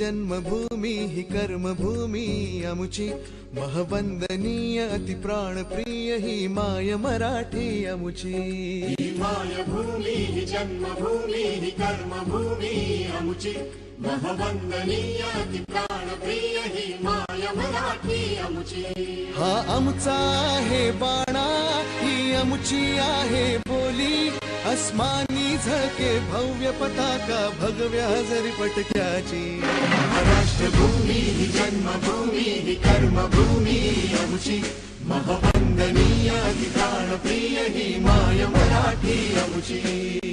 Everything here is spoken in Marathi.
जन्मभूमी ही कर्मभूमी अमुची, महवंदनीय अति प्राणप्रिय ही माय मराठी अमुची। ही मायभूमी ही जन्मभूमी ही कर्मभूमी अमुची, महवंदनीय अति प्राणप्रिय ही माय मराठी अमुची। हा आमचा आहे बाणा, ही अमुची आहे बोली, अस्मानी झळके भव्य पताका भगव्या जरी पटक्याची। राष्ट्रभूमी ही जन्मभूमी ही कर्मभूमी अमुची, महवंदनीय अति प्राणप्रिय ही माय मराठी अमुची।